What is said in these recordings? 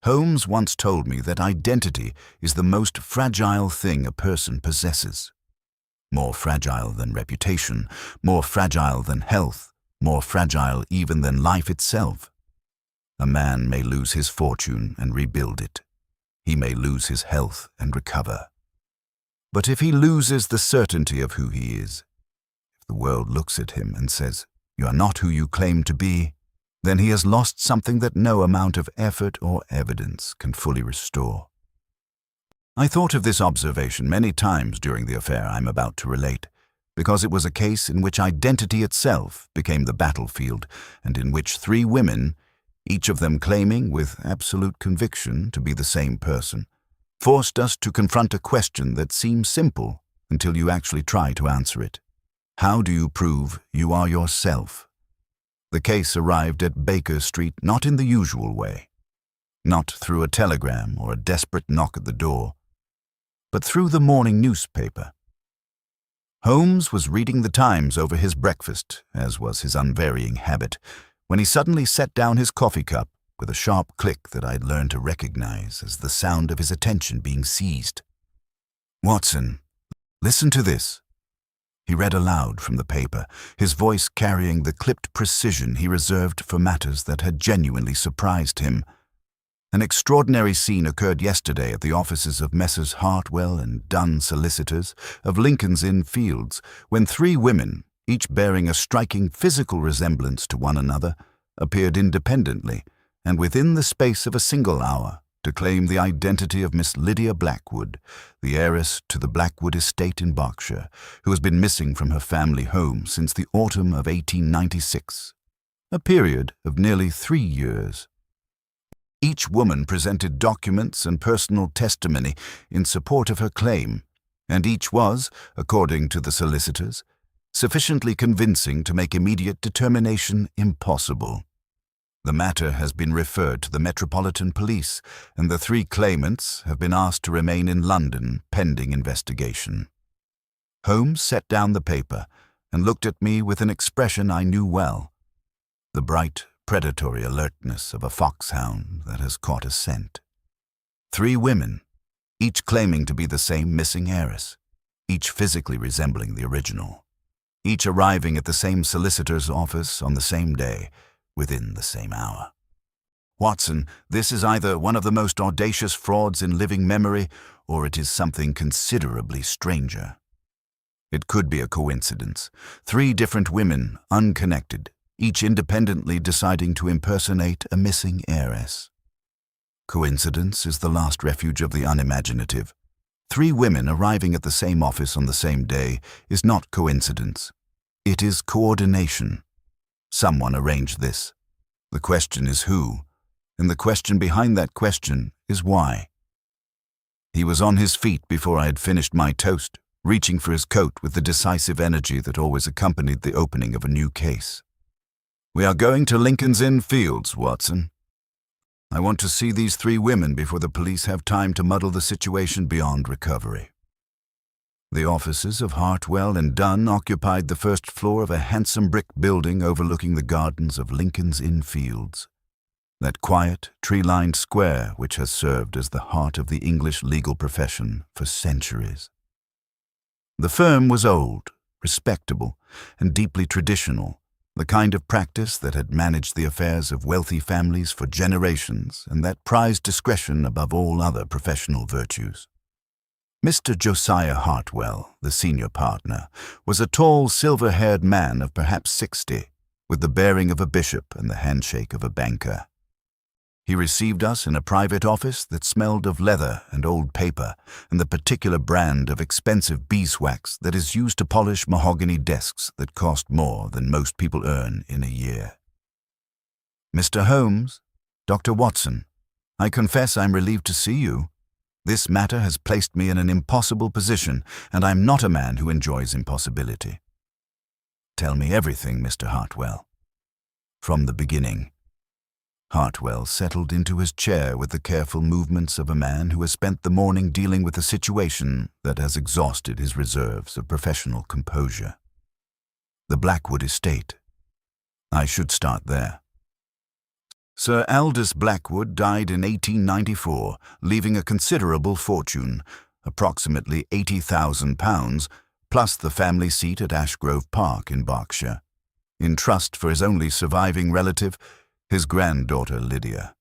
Holmes once told me that identity is the most fragile thing a person possesses. More fragile than reputation, more fragile than health, more fragile even than life itself. A man may lose his fortune and rebuild it. He may lose his health and recover. But if he loses the certainty of who he is, if the world looks at him and says, "You are not who you claim to be," then he has lost something that no amount of effort or evidence can fully restore. I thought of this observation many times during the affair I'm about to relate, because it was a case in which identity itself became the battlefield, and in which three women, each of them claiming with absolute conviction to be the same person, forced us to confront a question that seems simple until you actually try to answer it. How do you prove you are yourself? The case arrived at Baker Street not in the usual way, not through a telegram or a desperate knock at the door, but through the morning newspaper. Holmes was reading the Times over his breakfast, as was his unvarying habit, when he suddenly set down his coffee cup with a sharp click that I'd learned to recognize as the sound of his attention being seized. "Watson, listen to this." He read aloud from the paper, his voice carrying the clipped precision he reserved for matters that had genuinely surprised him. An extraordinary scene occurred yesterday at the offices of Messrs. Hartwell and Dunn solicitors of Lincoln's Inn Fields, when three women, each bearing a striking physical resemblance to one another, appeared independently, and within the space of a single hour, to claim the identity of Miss Lydia Blackwood, the heiress to the Blackwood estate in Berkshire, who has been missing from her family home since the autumn of 1896, a period of nearly 3 years. Each woman presented documents and personal testimony in support of her claim, and each was, according to the solicitors, sufficiently convincing to make immediate determination impossible. The matter has been referred to the Metropolitan Police, and the three claimants have been asked to remain in London pending investigation. Holmes set down the paper and looked at me with an expression I knew well, the bright, predatory alertness of a foxhound that has caught a scent. Three women, each claiming to be the same missing heiress, each physically resembling the original, each arriving at the same solicitor's office on the same day, within the same hour. Watson, this is either one of the most audacious frauds in living memory, or it is something considerably stranger. It could be a coincidence. Three different women, unconnected, each independently deciding to impersonate a missing heiress. Coincidence is the last refuge of the unimaginative. Three women arriving at the same office on the same day is not coincidence. It is coordination. Someone arranged this. The question is who, and the question behind that question is why. He was on his feet before I had finished my toast, reaching for his coat with the decisive energy that always accompanied the opening of a new case. "We are going to Lincoln's Inn Fields, Watson. I want to see these three women before the police have time to muddle the situation beyond recovery." The offices of Hartwell and Dunn occupied the first floor of a handsome brick building overlooking the gardens of Lincoln's Inn Fields, that quiet, tree-lined square which has served as the heart of the English legal profession for centuries. The firm was old, respectable, and deeply traditional, the kind of practice that had managed the affairs of wealthy families for generations and that prized discretion above all other professional virtues. Mr. Josiah Hartwell, the senior partner, was a tall, silver-haired man of perhaps 60, with the bearing of a bishop and the handshake of a banker. He received us in a private office that smelled of leather and old paper and the particular brand of expensive beeswax that is used to polish mahogany desks that cost more than most people earn in a year. "Mr. Holmes, Dr. Watson, I confess I'm relieved to see you. This matter has placed me in an impossible position, and I'm not a man who enjoys impossibility." "Tell me everything, Mr. Hartwell." "From the beginning." Hartwell settled into his chair with the careful movements of a man who has spent the morning dealing with a situation that has exhausted his reserves of professional composure. "The Blackwood estate. I should start there. Sir Aldous Blackwood died in 1894, leaving a considerable fortune, approximately £80,000, plus the family seat at Ashgrove Park in Berkshire, in trust for his only surviving relative, his granddaughter Lydia.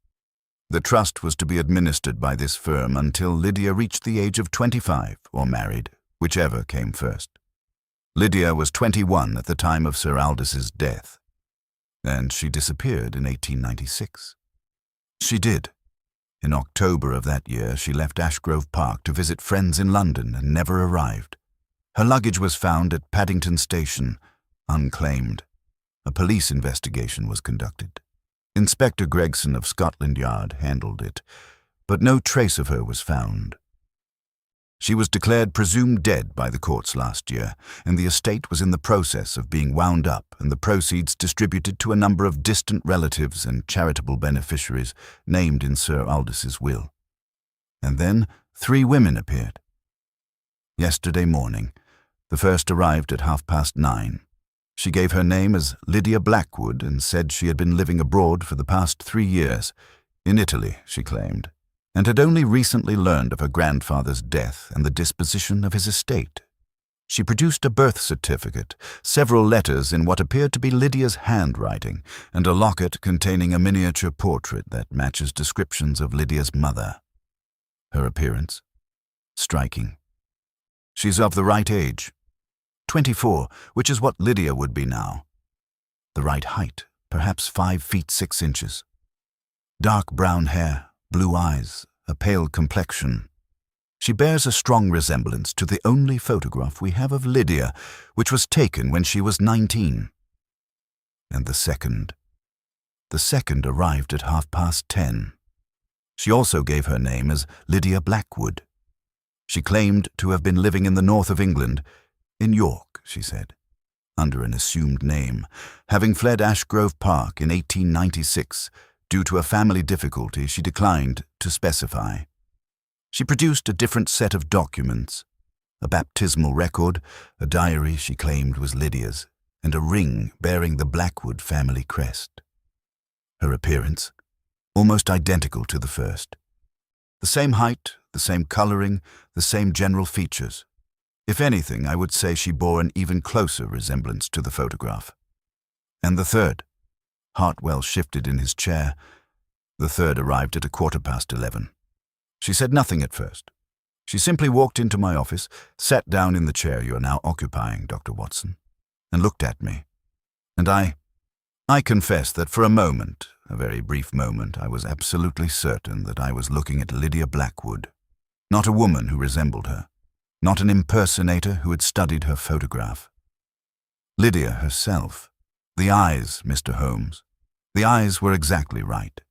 The trust was to be administered by this firm until Lydia reached the age of 25 or married, whichever came first. Lydia was 21 at the time of Sir Aldous's death, and she disappeared in 1896. She did. In October of that year, she left Ashgrove Park to visit friends in London and never arrived. Her luggage was found at Paddington Station, unclaimed. A police investigation was conducted. Inspector Gregson of Scotland Yard handled it, but no trace of her was found. She was declared presumed dead by the courts last year, and the estate was in the process of being wound up and the proceeds distributed to a number of distant relatives and charitable beneficiaries named in Sir Aldous's will. And then 3 women appeared. Yesterday morning, the first arrived at 9:30. She gave her name as Lydia Blackwood and said she had been living abroad for the past 3 years, in Italy, she claimed, and had only recently learned of her grandfather's death and the disposition of his estate. She produced a birth certificate, several letters in what appeared to be Lydia's handwriting, and a locket containing a miniature portrait that matches descriptions of Lydia's mother. Her appearance? Striking. She's of the right age. 24, which is what Lydia would be now. The right height, perhaps 5 feet 6 inches. Dark brown hair, blue eyes, a pale complexion. She bears a strong resemblance to the only photograph we have of Lydia, which was taken when she was 19. And the second? The second arrived at 10:30. She also gave her name as Lydia Blackwood. She claimed to have been living in the north of England, in York, she said, under an assumed name, having fled Ashgrove Park in 1896 due to a family difficulty she declined to specify. She produced a different set of documents, a baptismal record, a diary she claimed was Lydia's, and a ring bearing the Blackwood family crest. Her appearance, almost identical to the first. The same height, the same coloring, the same general features. If anything, I would say she bore an even closer resemblance to the photograph. And the third? Hartwell shifted in his chair. The third arrived at 11:15. She said nothing at first. She simply walked into my office, sat down in the chair you are now occupying, Dr. Watson, and looked at me. And I confess that for a moment, a very brief moment, I was absolutely certain that I was looking at Lydia Blackwood, not a woman who resembled her. Not an impersonator who had studied her photograph. Lydia herself. The eyes, Mr. Holmes. The eyes were exactly right.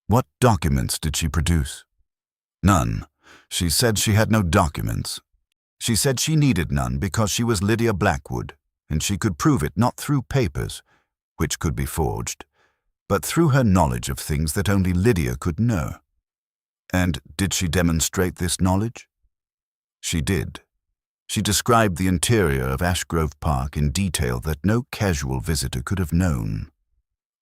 What documents did she produce? None. She said she had no documents. She said she needed none because she was Lydia Blackwood, and she could prove it not through papers, which could be forged, but through her knowledge of things that only Lydia could know. And did she demonstrate this knowledge? She did. She described the interior of Ashgrove Park in detail that no casual visitor could have known.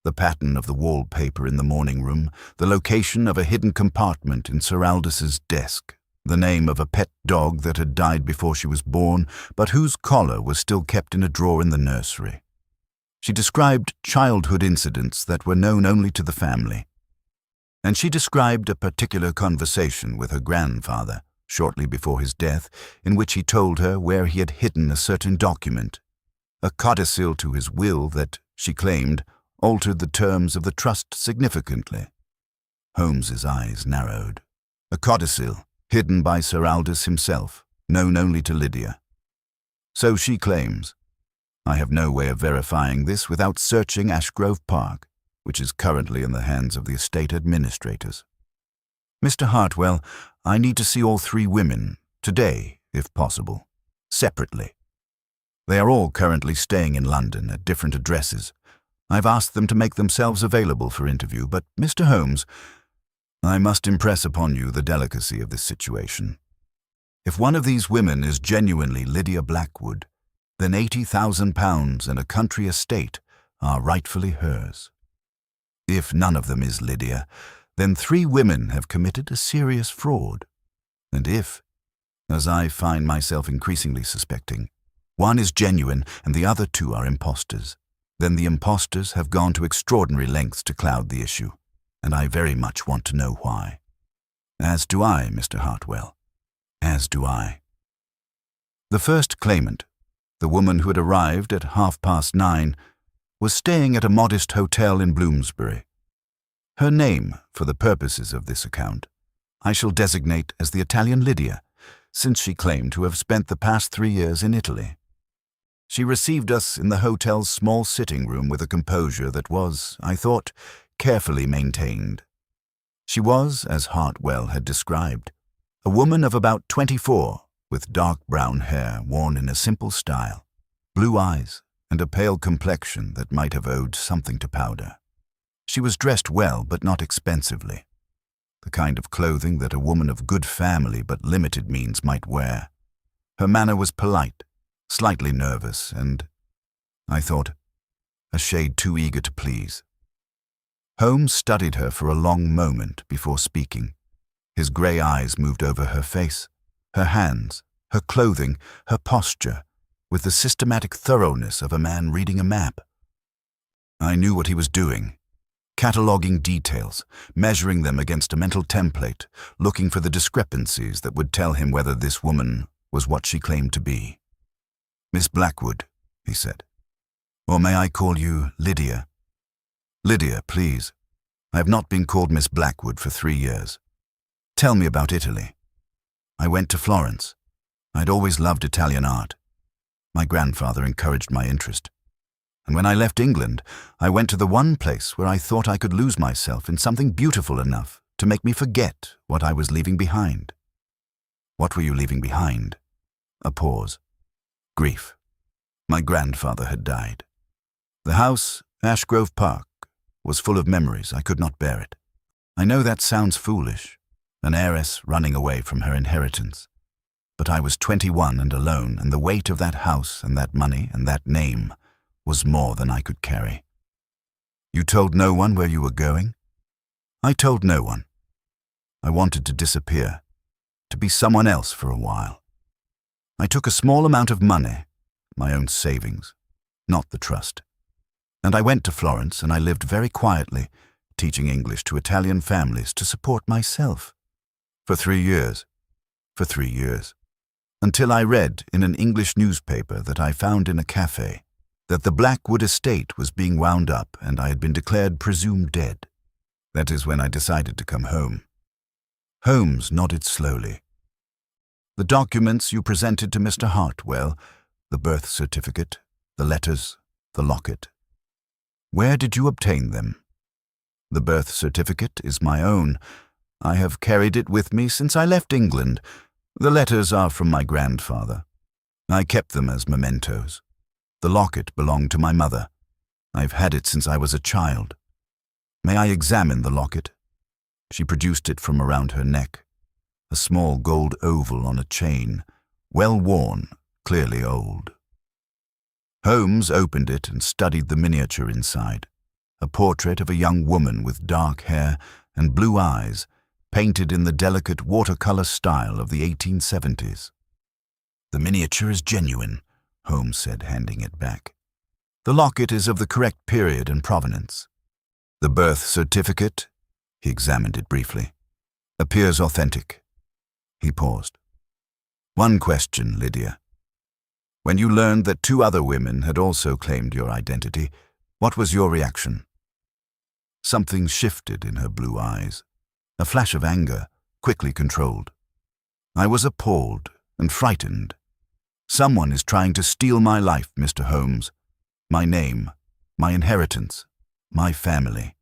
The pattern of the wallpaper in the morning room, the location of a hidden compartment in Sir Aldous's desk, the name of a pet dog that had died before she was born, but whose collar was still kept in a drawer in the nursery. She described childhood incidents that were known only to the family. And she described a particular conversation with her grandfather, shortly before his death, in which he told her where he had hidden a certain document, a codicil to his will that, she claimed, altered the terms of the trust significantly. Holmes's eyes narrowed. A codicil, hidden by Sir Aldous himself, known only to Lydia. So she claims. I have no way of verifying this without searching Ashgrove Park, which is currently in the hands of the estate administrators. Mr. Hartwell, I need to see all 3 women, today, if possible, separately. They are all currently staying in London at different addresses. I've asked them to make themselves available for interview, but, Mr. Holmes, I must impress upon you the delicacy of this situation. If one of these women is genuinely Lydia Blackwood, then £80,000 and a country estate are rightfully hers. If none of them is Lydia, then 3 women have committed a serious fraud. And if, as I find myself increasingly suspecting, one is genuine and the other 2 are impostors, then the impostors have gone to extraordinary lengths to cloud the issue, and I very much want to know why. As do I, Mr. Hartwell. As do I. The first claimant, the woman who had arrived at 9:30, was staying at a modest hotel in Bloomsbury. Her name, for the purposes of this account, I shall designate as the Italian Lydia, since she claimed to have spent the past 3 years in Italy. She received us in the hotel's small sitting room with a composure that was, I thought, carefully maintained. She was, as Hartwell had described, a woman of about 24, with dark brown hair worn in a simple style, blue eyes, and a pale complexion that might have owed something to powder. She was dressed well, but not expensively, the kind of clothing that a woman of good family but limited means might wear. Her manner was polite, slightly nervous, and, I thought, a shade too eager to please. Holmes studied her for a long moment before speaking. His grey eyes moved over her face, her hands, her clothing, her posture, with the systematic thoroughness of a man reading a map. I knew what he was doing, cataloguing details, measuring them against a mental template, looking for the discrepancies that would tell him whether this woman was what she claimed to be. "Miss Blackwood," he said. "Or may I call you Lydia?" "Lydia, please. I have not been called Miss Blackwood for 3 years. Tell me about Italy." "I went to Florence. I'd always loved Italian art. My grandfather encouraged my interest. And when I left England, I went to the one place where I thought I could lose myself in something beautiful enough to make me forget what I was leaving behind." "What were you leaving behind?" A pause. "Grief. My grandfather had died. The house, Ashgrove Park, was full of memories. I could not bear it. I know that sounds foolish, an heiress running away from her inheritance. But I was 21 and alone, and the weight of that house and that money and that name was more than I could carry." "You told no one where you were going?" "I told no one. I wanted to disappear, to be someone else for a while. I took a small amount of money, my own savings, not the trust. And I went to Florence, and I lived very quietly, teaching English to Italian families to support myself. For 3 years. For 3 years. Until I read in an English newspaper that I found in a cafe that the Blackwood estate was being wound up and I had been declared presumed dead. That is when I decided to come home." Holmes nodded slowly. "The documents you presented to Mr. Hartwell, the birth certificate, the letters, the locket. Where did you obtain them?" "The birth certificate is my own. I have carried it with me since I left England. The letters are from my grandfather. I kept them as mementos. The locket belonged to my mother. I've had it since I was a child. May I examine the locket?" She produced it from around her neck, a small gold oval on a chain, well worn, clearly old. Holmes opened it and studied the miniature inside, a portrait of a young woman with dark hair and blue eyes, painted in the delicate watercolor style of the 1870s. "The miniature is genuine," Holmes said, handing it back. "The locket is of the correct period and provenance. The birth certificate," he examined it briefly, "appears authentic." He paused. "One question, Lydia. When you learned that 2 other women had also claimed your identity, what was your reaction?" Something shifted in her blue eyes, a flash of anger, quickly controlled. "I was appalled and frightened. Someone is trying to steal my life, Mr. Holmes. My name, my inheritance, my family.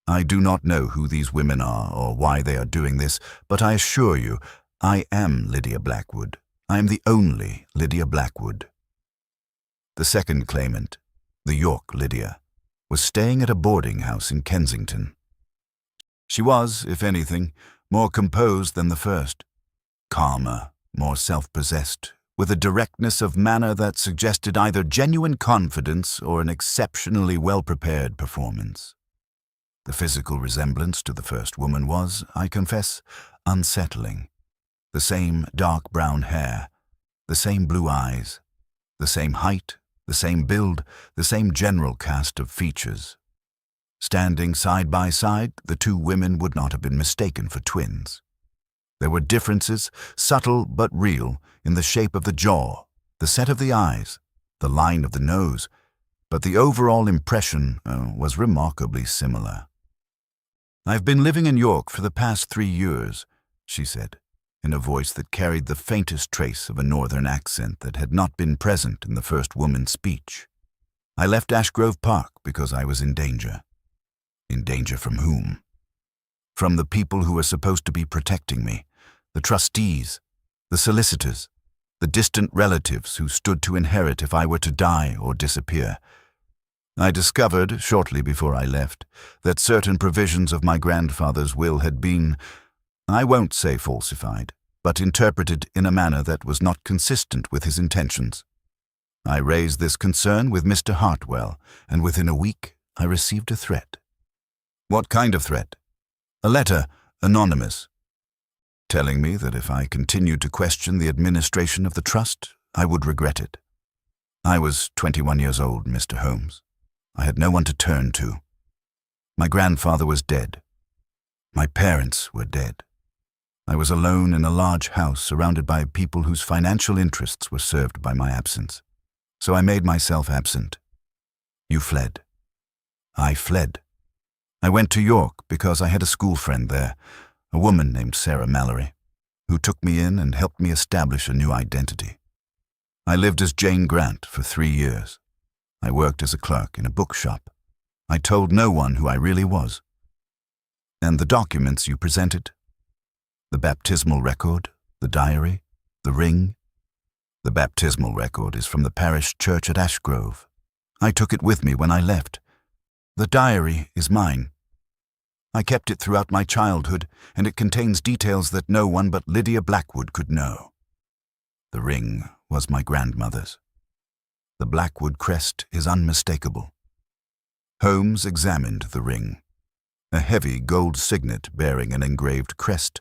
I do not know who these women are or why they are doing this, but I assure you, I am Lydia Blackwood. I am the only Lydia Blackwood." The second claimant, the York Lydia, was staying at a boarding house in Kensington. She was, if anything, more composed than the first, calmer, more self-possessed, with a directness of manner that suggested either genuine confidence or an exceptionally well-prepared performance. The physical resemblance to the first woman was, I confess, unsettling. The same dark brown hair, the same blue eyes, the same height, the same build, the same general cast of features. Standing side by side, the two women would not have been mistaken for twins. There were differences, subtle but real, in the shape of the jaw, the set of the eyes, the line of the nose, but the overall impression was remarkably similar. "I've been living in York for the past 3 years," she said, in a voice that carried the faintest trace of a northern accent that had not been present in the first woman's speech. "I left Ashgrove Park because I was in danger." In danger from whom? From the people who were supposed to be protecting me, the trustees, the solicitors, the distant relatives who stood to inherit if I were to die or disappear. I discovered, shortly before I left, that certain provisions of my grandfather's will had been, I won't say falsified, but interpreted in a manner that was not consistent with his intentions. I raised this concern with Mr. Hartwell, and within a week I received a threat. What kind of threat? A letter, anonymous, telling me that if I continued to question the administration of the trust, I would regret it. I was 21 years old, Mr. Holmes. I had no one to turn to. My grandfather was dead. My parents were dead. I was alone in a large house surrounded by people whose financial interests were served by my absence. So I made myself absent. You fled. I fled. I went to York because I had a school friend there, a woman named Sarah Mallory, who took me in and helped me establish a new identity. I lived as Jane Grant for 3 years. I worked as a clerk in a bookshop. I told no one who I really was. And the documents you presented? The baptismal record, the diary, the ring? The baptismal record is from the parish church at Ashgrove. I took it with me when I left. The diary is mine. I kept it throughout my childhood, and it contains details that no one but Lydia Blackwood could know. The ring was my grandmother's. The Blackwood crest is unmistakable. Holmes examined the ring, a heavy gold signet bearing an engraved crest,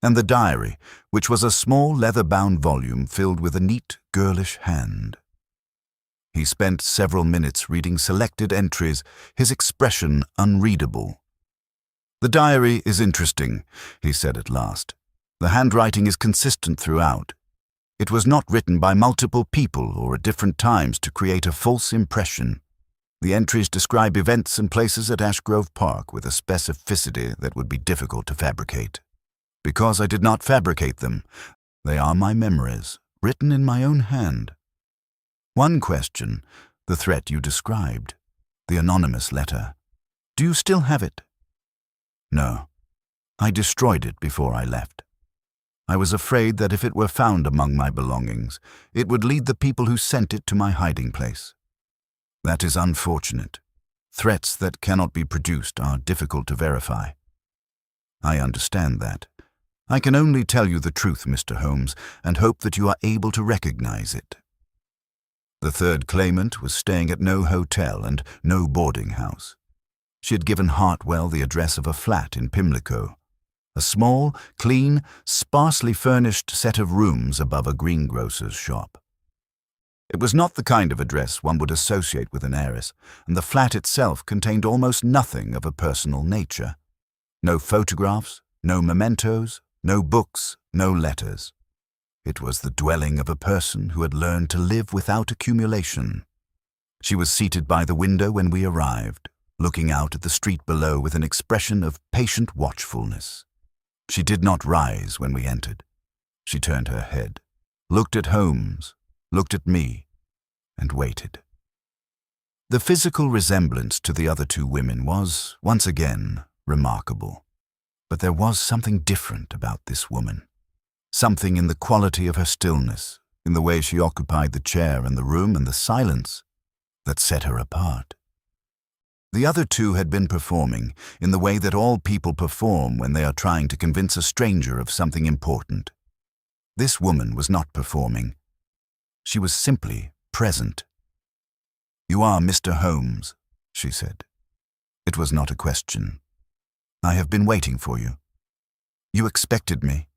and the diary, which was a small leather-bound volume filled with a neat, girlish hand. He spent several minutes reading selected entries, his expression unreadable. "The diary is interesting," he said at last. "The handwriting is consistent throughout. It was not written by multiple people or at different times to create a false impression. The entries describe events and places at Ashgrove Park with a specificity that would be difficult to fabricate. Because I did not fabricate them, they are my memories, written in my own hand. One question, the threat you described, the anonymous letter. Do you still have it?" "No. I destroyed it before I left. I was afraid that if it were found among my belongings, it would lead the people who sent it to my hiding place. That is unfortunate. Threats that cannot be produced are difficult to verify. I understand that. I can only tell you the truth, Mr. Holmes, and hope that you are able to recognize it." The third claimant was staying at no hotel and no boarding house. She had given Hartwell the address of a flat in Pimlico, a small, clean, sparsely furnished set of rooms above a greengrocer's shop. It was not the kind of address one would associate with an heiress, and the flat itself contained almost nothing of a personal nature. No photographs, no mementos, no books, no letters. It was the dwelling of a person who had learned to live without accumulation. She was seated by the window when we arrived, looking out at the street below with an expression of patient watchfulness. She did not rise when we entered. She turned her head, looked at Holmes, looked at me, and waited. The physical resemblance to the other two women was, once again, remarkable. But there was something different about this woman. Something in the quality of her stillness, in the way she occupied the chair and the room and the silence, that set her apart. The other two had been performing in the way that all people perform when they are trying to convince a stranger of something important. This woman was not performing. She was simply present. "You are Mr. Holmes," she said. It was not a question. I have been waiting for you. You expected me.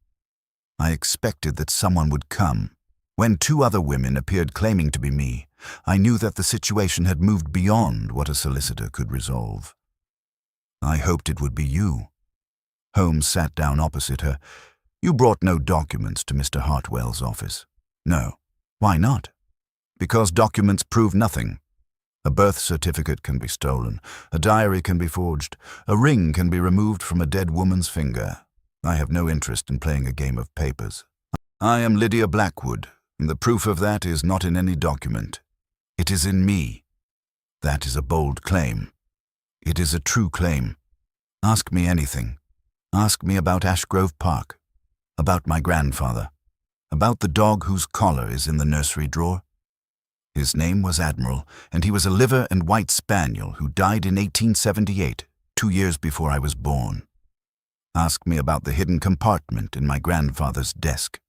I expected that someone would come. When two other women appeared claiming to be me, I knew that the situation had moved beyond what a solicitor could resolve. I hoped it would be you. Holmes sat down opposite her. You brought no documents to Mr. Hartwell's office. No. Why not? Because documents prove nothing. A birth certificate can be stolen, a diary can be forged, a ring can be removed from a dead woman's finger. I have no interest in playing a game of papers. I am Lydia Blackwood, and the proof of that is not in any document. It is in me. That is a bold claim. It is a true claim. Ask me anything. Ask me about Ashgrove Park, about my grandfather, about the dog whose collar is in the nursery drawer. His name was Admiral, and he was a liver and white spaniel who died in 1878, 2 years before I was born. Ask me about the hidden compartment in my grandfather's desk.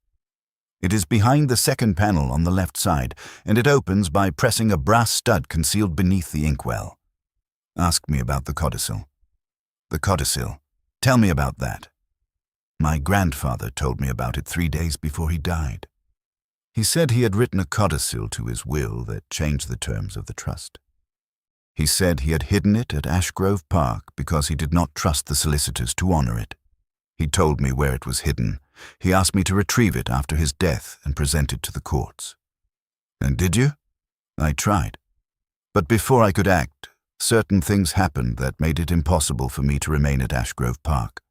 It is behind the second panel on the left side, and it opens by pressing a brass stud concealed beneath the inkwell. Ask me about the codicil. The codicil. Tell me about that. My grandfather told me about it 3 days before he died. He said he had written a codicil to his will that changed the terms of the trust. He said he had hidden it at Ashgrove Park because he did not trust the solicitors to honor it. He told me where it was hidden. He asked me to retrieve it after his death and present it to the courts. And did you? I tried. But before I could act, certain things happened that made it impossible for me to remain at Ashgrove Park.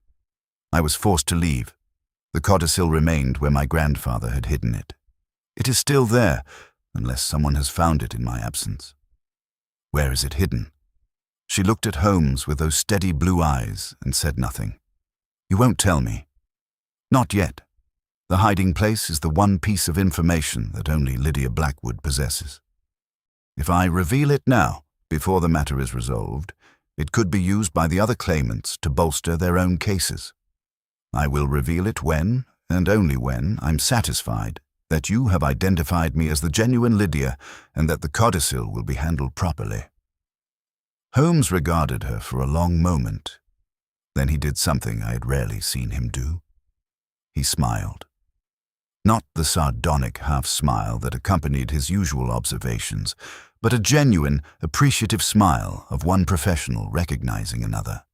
I was forced to leave. The codicil remained where my grandfather had hidden it. It is still there, unless someone has found it in my absence. Where is it hidden? She looked at Holmes with those steady blue eyes and said nothing. You won't tell me. Not yet. The hiding place is the one piece of information that only Lydia Blackwood possesses. If I reveal it now, before the matter is resolved, it could be used by the other claimants to bolster their own cases. I will reveal it when, and only when, I'm satisfied that you have identified me as the genuine Lydia and that the codicil will be handled properly. Holmes regarded her for a long moment. Then he did something I had rarely seen him do. He smiled. Not the sardonic half-smile that accompanied his usual observations, but a genuine, appreciative smile of one professional recognizing another.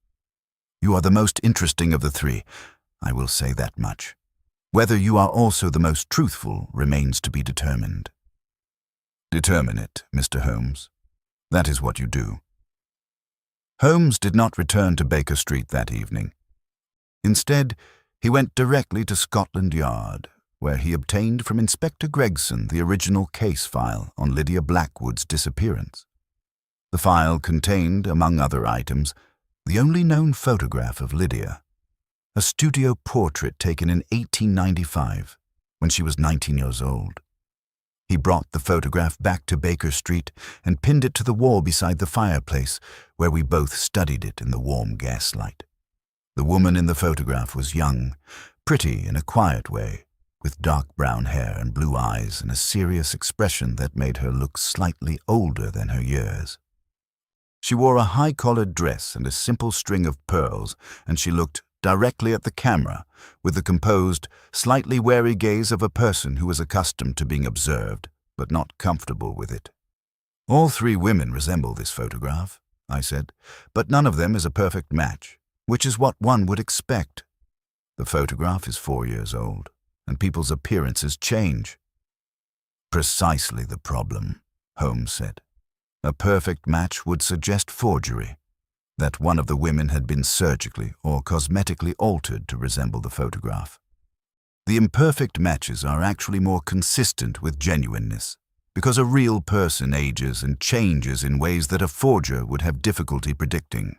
You are the most interesting of the three, I will say that much. Whether you are also the most truthful remains to be determined. Determine it, Mr. Holmes. That is what you do. Holmes did not return to Baker Street that evening. Instead, he went directly to Scotland Yard, where he obtained from Inspector Gregson the original case file on Lydia Blackwood's disappearance. The file contained, among other items, the only known photograph of Lydia, a studio portrait taken in 1895, when she was 19 years old. He brought the photograph back to Baker Street and pinned it to the wall beside the fireplace, where we both studied it in the warm gaslight. The woman in the photograph was young, pretty in a quiet way, with dark brown hair and blue eyes and a serious expression that made her look slightly older than her years. She wore a high-collared dress and a simple string of pearls, and she looked directly at the camera, with the composed, slightly wary gaze of a person who is accustomed to being observed, but not comfortable with it. All three women resemble this photograph, I said, but none of them is a perfect match, which is what one would expect. The photograph is 4 years old, and people's appearances change. Precisely the problem, Holmes said. A perfect match would suggest forgery, that one of the women had been surgically or cosmetically altered to resemble the photograph. The imperfect matches are actually more consistent with genuineness, because a real person ages and changes in ways that a forger would have difficulty predicting.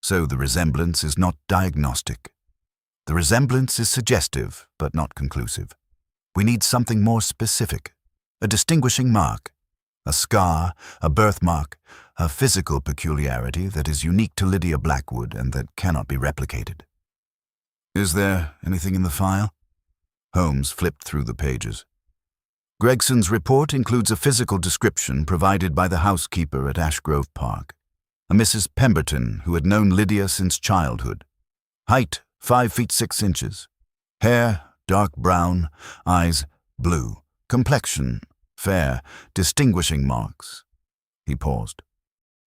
So the resemblance is not diagnostic. The resemblance is suggestive, but not conclusive. We need something more specific, a distinguishing mark, a scar, a birthmark, a physical peculiarity that is unique to Lydia Blackwood and that cannot be replicated. Is there anything in the file? Holmes flipped through the pages. Gregson's report includes a physical description provided by the housekeeper at Ashgrove Park. a Mrs. Pemberton who had known Lydia since childhood. Height, 5 feet 6 inches. Hair, dark brown. Eyes, blue. Complexion, fair. Distinguishing marks. He paused.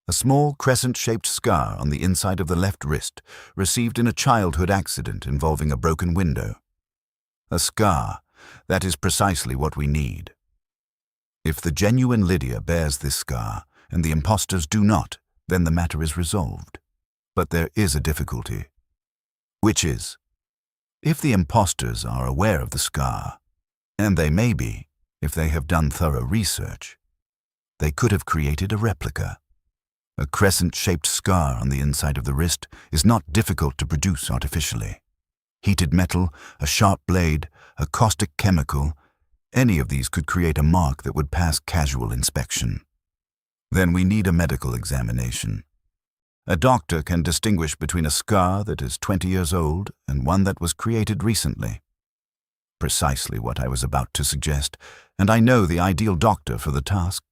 A small crescent-shaped scar on the inside of the left wrist, received in a childhood accident involving a broken window. A scar, that is precisely what we need. If the genuine Lydia bears this scar, and the impostors do not, then the matter is resolved. But there is a difficulty. Which is, if the impostors are aware of the scar, and they may be, if they have done thorough research, they could have created a replica. A crescent-shaped scar on the inside of the wrist is not difficult to produce artificially. Heated metal, a sharp blade, a caustic chemical, any of these could create a mark that would pass casual inspection. Then we need a medical examination. A doctor can distinguish between a scar that is 20 years old and one that was created recently. Precisely what I was about to suggest, and I know the ideal doctor for the task.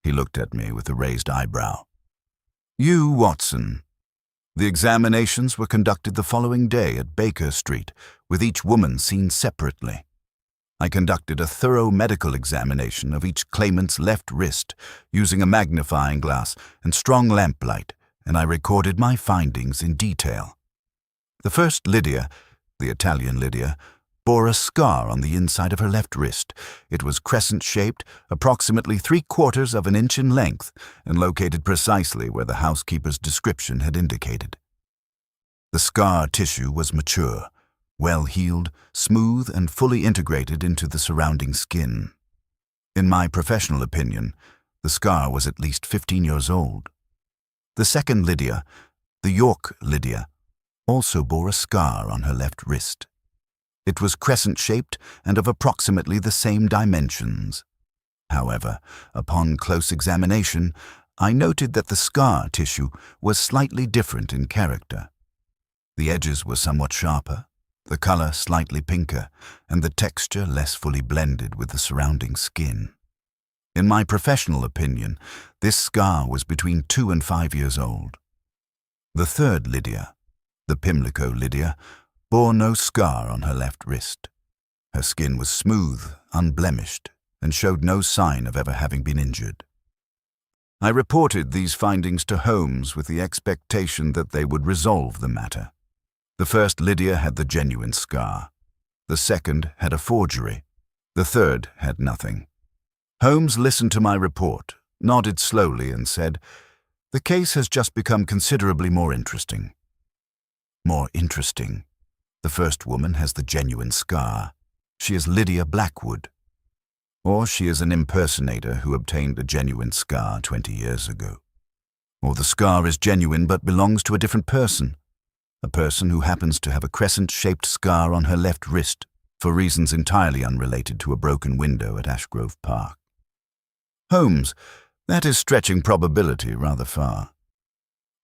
He looked at me with a raised eyebrow. You, Watson. The examinations were conducted the following day at Baker Street, with each woman seen separately. I conducted a thorough medical examination of each claimant's left wrist using a magnifying glass and strong lamplight, and I recorded my findings in detail. The first Lydia, the Italian Lydia, bore a scar on the inside of her left wrist. It was crescent-shaped, approximately 3/4 of an inch in length, and located precisely where the housekeeper's description had indicated. The scar tissue was mature, well-healed, smooth, and fully integrated into the surrounding skin. In my professional opinion, the scar was at least 15 years old. The second Lydia, the York Lydia, also bore a scar on her left wrist. It was crescent-shaped and of approximately the same dimensions. However, upon close examination, I noted that the scar tissue was slightly different in character. The edges were somewhat sharper, the color slightly pinker, and the texture less fully blended with the surrounding skin. In my professional opinion, this scar was between 2 and 5 years old. The third Lydia, the Pimlico Lydia, bore no scar on her left wrist. Her skin was smooth, unblemished, and showed no sign of ever having been injured. I reported these findings to Holmes with the expectation that they would resolve the matter. The first Lydia had the genuine scar. The second had a forgery. The third had nothing. Holmes listened to my report, nodded slowly, and said, "The case has just become considerably more interesting." More interesting. The first woman has the genuine scar. She is Lydia Blackwood. Or she is an impersonator who obtained a genuine scar 20 years ago. Or the scar is genuine but belongs to a different person. A person who happens to have a crescent-shaped scar on her left wrist for reasons entirely unrelated to a broken window at Ashgrove Park. Holmes, that is stretching probability rather far.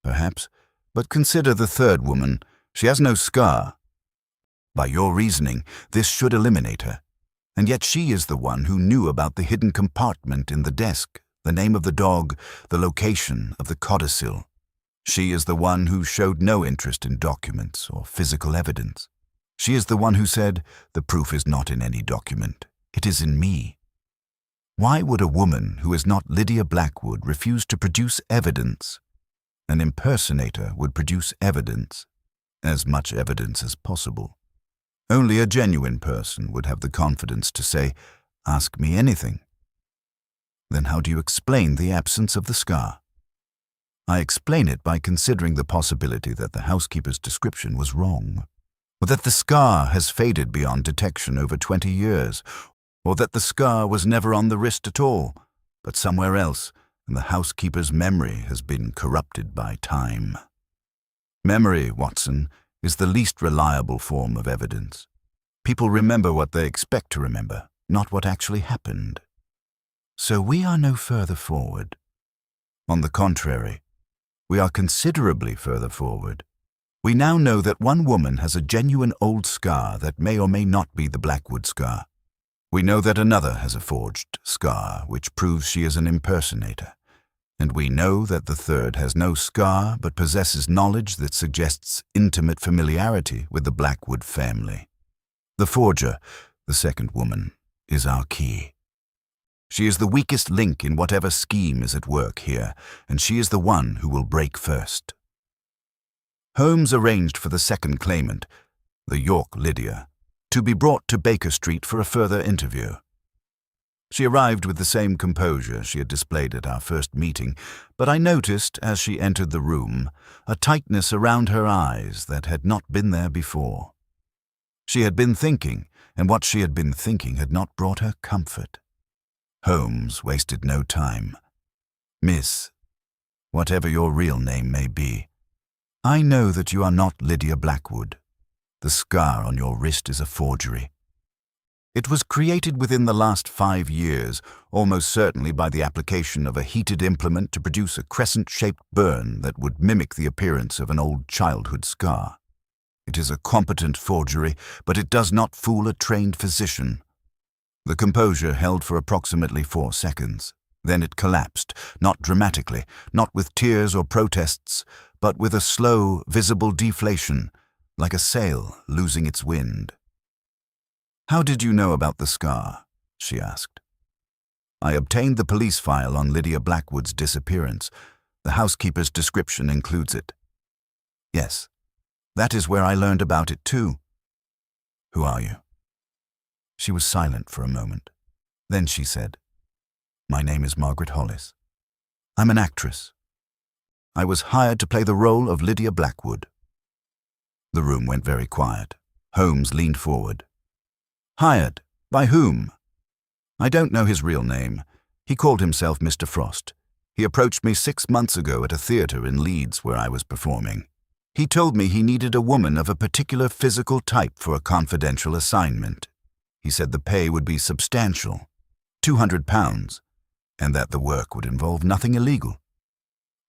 Perhaps, but consider the third woman. She has no scar. By your reasoning, this should eliminate her. And yet she is the one who knew about the hidden compartment in the desk, the name of the dog, the location of the codicil. She is the one who showed no interest in documents or physical evidence. She is the one who said, "The proof is not in any document. It is in me." Why would a woman who is not Lydia Blackwood refuse to produce evidence? An impersonator would produce evidence, as much evidence as possible. Only a genuine person would have the confidence to say, "Ask me anything." Then how do you explain the absence of the scar? I explain it by considering the possibility that the housekeeper's description was wrong, or that the scar has faded beyond detection over 20 years, or that the scar was never on the wrist at all, but somewhere else, and the housekeeper's memory has been corrupted by time. Memory, Watson, is the least reliable form of evidence. People remember what they expect to remember, not what actually happened. So we are no further forward. On the contrary, we are considerably further forward. We now know that one woman has a genuine old scar that may or may not be the Blackwood scar. We know that another has a forged scar, which proves she is an impersonator. And we know that the third has no scar but possesses knowledge that suggests intimate familiarity with the Blackwood family. The forger, the second woman, is our key. She is the weakest link in whatever scheme is at work here, and she is the one who will break first. Holmes arranged for the second claimant, the York Lydia, to be brought to Baker Street for a further interview. She arrived with the same composure she had displayed at our first meeting, but I noticed, as she entered the room, a tightness around her eyes that had not been there before. She had been thinking, and what she had been thinking had not brought her comfort. Holmes wasted no time. "Miss, whatever your real name may be, I know that you are not Lydia Blackwood. The scar on your wrist is a forgery. It was created within the last 5 years, almost certainly by the application of a heated implement to produce a crescent-shaped burn that would mimic the appearance of an old childhood scar. It is a competent forgery, but it does not fool a trained physician." The composure held for approximately 4 seconds. Then it collapsed, not dramatically, not with tears or protests, but with a slow, visible deflation, like a sail losing its wind. "How did you know about the scar?" she asked. "I obtained the police file on Lydia Blackwood's disappearance. The housekeeper's description includes it." "Yes, that is where I learned about it too." "Who are you?" She was silent for a moment. Then she said, "My name is Margaret Hollis. I'm an actress. I was hired to play the role of Lydia Blackwood." The room went very quiet. Holmes leaned forward. "Hired? By whom?" "I don't know his real name. He called himself Mr. Frost. He approached me 6 months ago at a theatre in Leeds where I was performing. He told me he needed a woman of a particular physical type for a confidential assignment. He said the pay would be substantial, £200, and that the work would involve nothing illegal.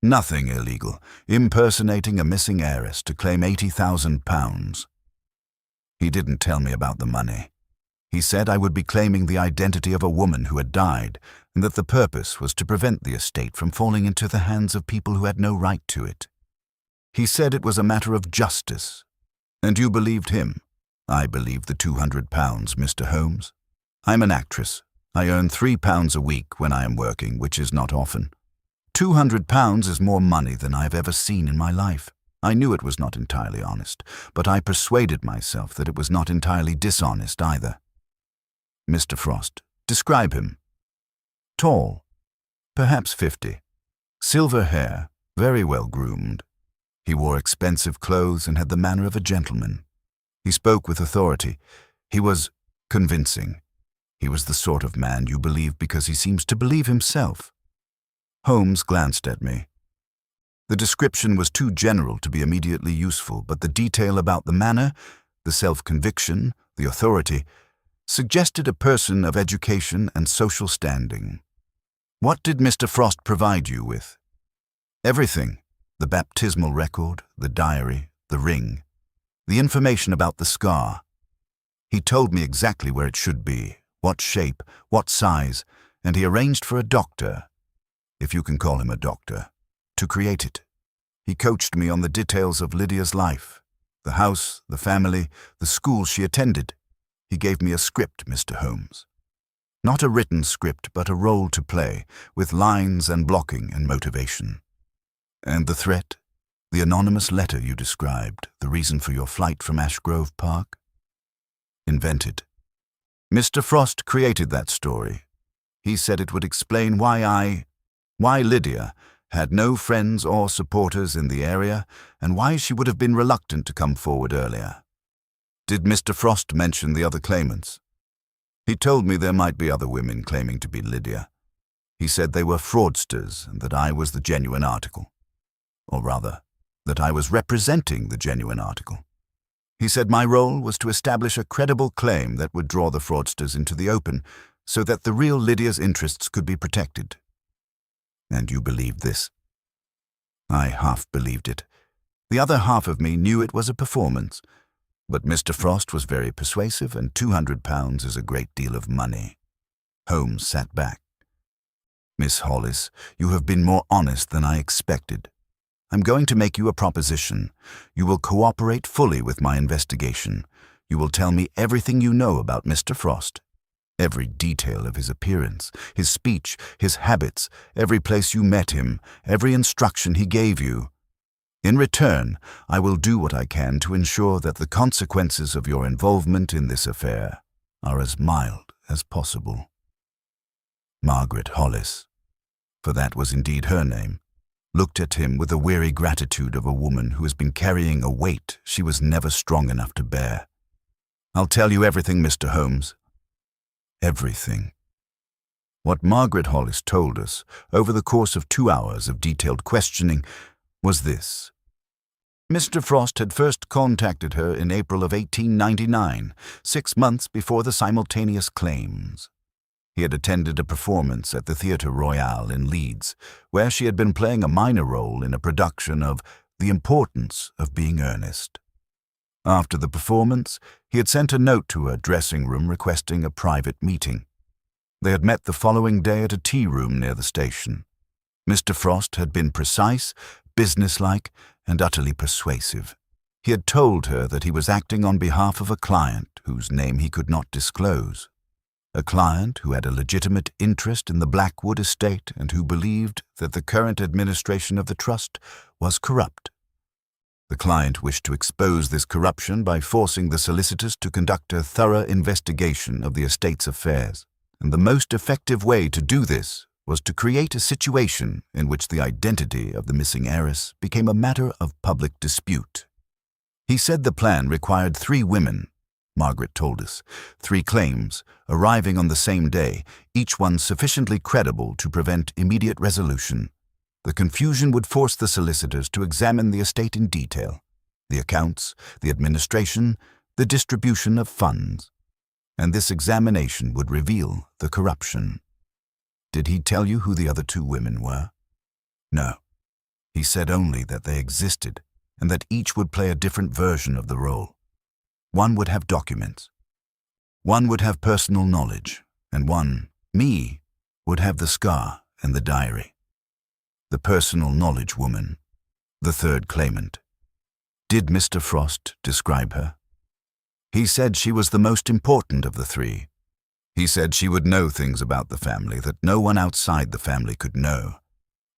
Nothing illegal, impersonating a missing heiress to claim £80,000. He didn't tell me about the money. He said I would be claiming the identity of a woman who had died, and that the purpose was to prevent the estate from falling into the hands of people who had no right to it. He said it was a matter of justice. And you believed him? I believed the £200, Mr. Holmes. I'm an actress. I earn £3 a week when I am working, which is not often. £200 is more money than I have ever seen in my life. I knew it was not entirely honest, but I persuaded myself that it was not entirely dishonest either. Mr. Frost, describe him. Tall, perhaps 50. Silver hair, very well groomed. He wore expensive clothes and had the manner of a gentleman. He spoke with authority. He was convincing. He was the sort of man you believe because he seems to believe himself. Holmes glanced at me. The description was too general to be immediately useful, but the detail about the manner, the self-conviction, the authority, suggested a person of education and social standing. What did Mr. Frost provide you with? Everything. The baptismal record, the diary, the ring, the information about the scar. He told me exactly where it should be, what shape, what size, and he arranged for a doctor, if you can call him a doctor, to create it. He coached me on the details of Lydia's life, the house, the family, the school she attended. He gave me a script, Mr. Holmes. Not a written script, but a role to play, with lines and blocking and motivation. And the threat? The anonymous letter you described, the reason for your flight from Ashgrove Park? Invented. Mr. Frost created that story. He said it would explain why Lydia had no friends or supporters in the area, and why she would have been reluctant to come forward earlier. Did Mr. Frost mention the other claimants? He told me there might be other women claiming to be Lydia. He said they were fraudsters and that I was the genuine article. Or rather, that I was representing the genuine article. He said my role was to establish a credible claim that would draw the fraudsters into the open so that the real Lydia's interests could be protected. And you believed this? I half believed it. The other half of me knew it was a performance. But Mr. Frost was very persuasive, and £200 is a great deal of money. Holmes sat back. Miss Hollis, you have been more honest than I expected. I'm going to make you a proposition. You will cooperate fully with my investigation. You will tell me everything you know about Mr. Frost. Every detail of his appearance, his speech, his habits, every place you met him, every instruction he gave you. In return, I will do what I can to ensure that the consequences of your involvement in this affair are as mild as possible. Margaret Hollis, for that was indeed her name, looked at him with the weary gratitude of a woman who has been carrying a weight she was never strong enough to bear. I'll tell you everything, Mr. Holmes. Everything. What Margaret Hollis told us over the course of 2 hours of detailed questioning was this. Mr. Frost had first contacted her in April of 1899, 6 months before the simultaneous claims. He had attended a performance at the Theatre Royal in Leeds, where she had been playing a minor role in a production of The Importance of Being Earnest. After the performance, he had sent a note to her dressing room requesting a private meeting. They had met the following day at a tea room near the station. Mr. Frost had been precise, businesslike, and utterly persuasive. He had told her that he was acting on behalf of a client whose name he could not disclose. A client who had a legitimate interest in the Blackwood estate and who believed that the current administration of the trust was corrupt. The client wished to expose this corruption by forcing the solicitors to conduct a thorough investigation of the estate's affairs, and the most effective way to do this was to create a situation in which the identity of the missing heiress became a matter of public dispute. He said the plan required 3 women, Margaret told us, 3 claims, arriving on the same day, each one sufficiently credible to prevent immediate resolution. The confusion would force the solicitors to examine the estate in detail, the accounts, the administration, the distribution of funds, and this examination would reveal the corruption. Did he tell you who the other 2 women were? No. He said only that they existed and that each would play a different version of the role. One would have documents. One would have personal knowledge, and one, me, would have the scar and the diary. The personal knowledge woman, the 3rd claimant. Did Mr. Frost describe her? He said she was the most important of the 3. He said she would know things about the family that no one outside the family could know.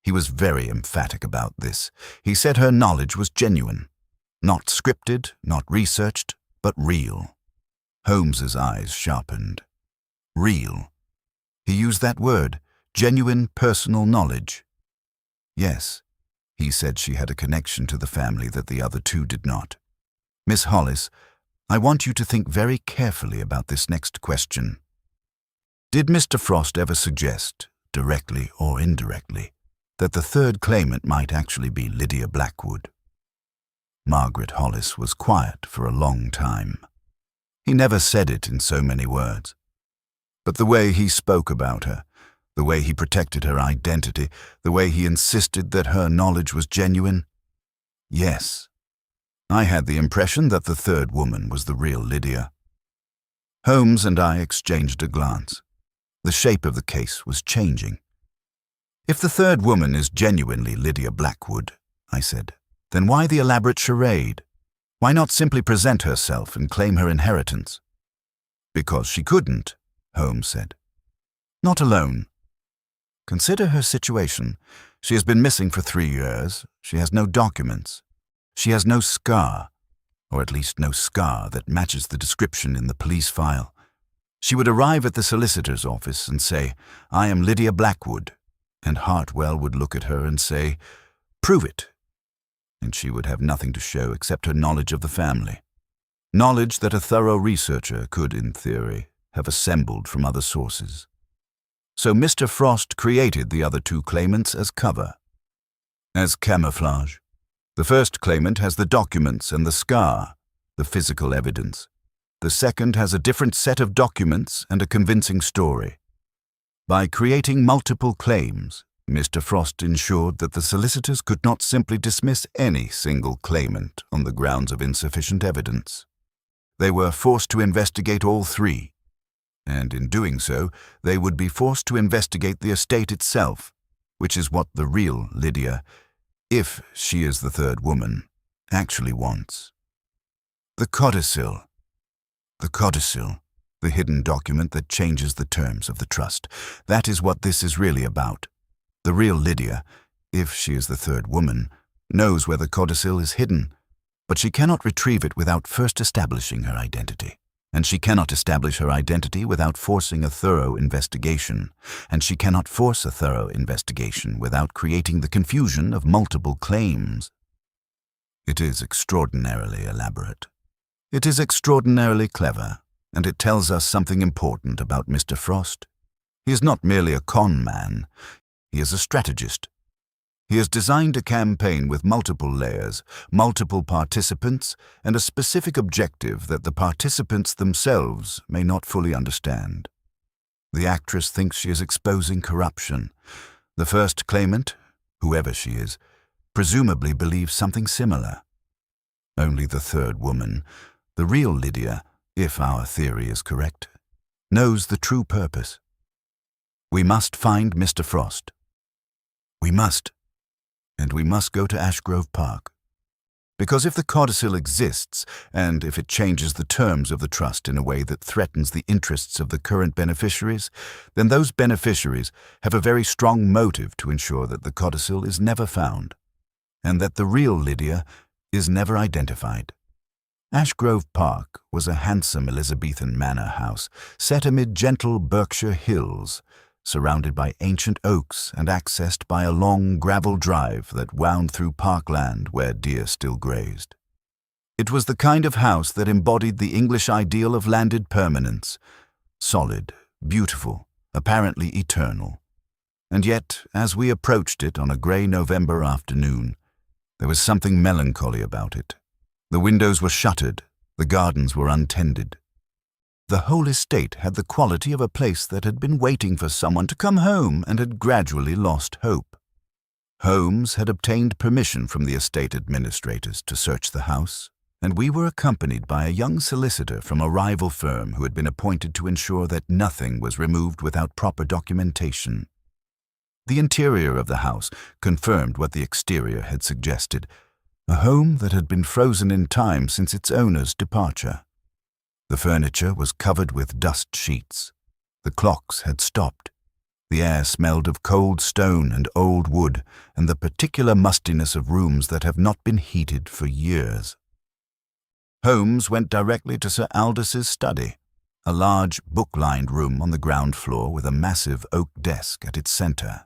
He was very emphatic about this. He said her knowledge was genuine, not scripted, not researched, but real. Holmes's eyes sharpened. Real. He used that word, genuine personal knowledge. Yes, he said she had a connection to the family that the other 2 did not. Miss Hollis, I want you to think very carefully about this next question. Did Mr. Frost ever suggest, directly or indirectly, that the 3rd claimant might actually be Lydia Blackwood? Margaret Hollis was quiet for a long time. He never said it in so many words. But the way he spoke about her, the way he protected her identity, the way he insisted that her knowledge was genuine, yes, I had the impression that the 3rd woman was the real Lydia. Holmes and I exchanged a glance. The shape of the case was changing. If the 3rd woman is genuinely Lydia Blackwood, I said, then why the elaborate charade? Why not simply present herself and claim her inheritance? Because she couldn't, Holmes said. Not alone. Consider her situation. She has been missing for 3 years. She has no documents. She has no scar, or at least no scar that matches the description in the police file. She would arrive at the solicitor's office and say, I am Lydia Blackwood, and Hartwell would look at her and say, prove it. And she would have nothing to show except her knowledge of the family. Knowledge that a thorough researcher could, in theory, have assembled from other sources. So Mr. Frost created the other 2 claimants as cover, as camouflage. The 1st claimant has the documents and the scar, the physical evidence. The 2nd has a different set of documents and a convincing story. By creating multiple claims, Mr. Frost ensured that the solicitors could not simply dismiss any single claimant on the grounds of insufficient evidence. They were forced to investigate all 3. and in doing so, they would be forced to investigate the estate itself, which is what the real Lydia, if she is the third woman, actually wants. The codicil. The codicil, the hidden document that changes the terms of the trust. That is what this is really about. The real Lydia, if she is the third woman, knows where the codicil is hidden, but she cannot retrieve it without first establishing her identity. And she cannot establish her identity without forcing a thorough investigation. And she cannot force a thorough investigation without creating the confusion of multiple claims. It is extraordinarily elaborate. It is extraordinarily clever, and it tells us something important about Mr. Frost. He is not merely a con man. He is a strategist. He has designed a campaign with multiple layers, multiple participants, and a specific objective that the participants themselves may not fully understand. The actress thinks she is exposing corruption. The first claimant, whoever she is, presumably believes something similar. Only the third woman, the real Lydia, if our theory is correct, knows the true purpose. We must find Mr. Frost. We must. And we must go to Ashgrove Park. Because if the codicil exists, and if it changes the terms of the trust in a way that threatens the interests of the current beneficiaries, then those beneficiaries have a very strong motive to ensure that the codicil is never found, and that the real Lydia is never identified. Ashgrove Park was a handsome Elizabethan manor house set amid gentle Berkshire hills, surrounded by ancient oaks and accessed by a long gravel drive that wound through parkland where deer still grazed. It was the kind of house that embodied the English ideal of landed permanence, solid, beautiful, apparently eternal. And yet, as we approached it on a grey November afternoon, there was something melancholy about it. The windows were shuttered, the gardens were untended. The whole estate had the quality of a place that had been waiting for someone to come home and had gradually lost hope. Holmes had obtained permission from the estate administrators to search the house, and we were accompanied by a young solicitor from a rival firm who had been appointed to ensure that nothing was removed without proper documentation. The interior of the house confirmed what the exterior had suggested, a home that had been frozen in time since its owner's departure. The furniture was covered with dust sheets. The clocks had stopped. The air smelled of cold stone and old wood, and the particular mustiness of rooms that have not been heated for years. Holmes went directly to Sir Aldous' study, a large book-lined room on the ground floor with a massive oak desk at its center.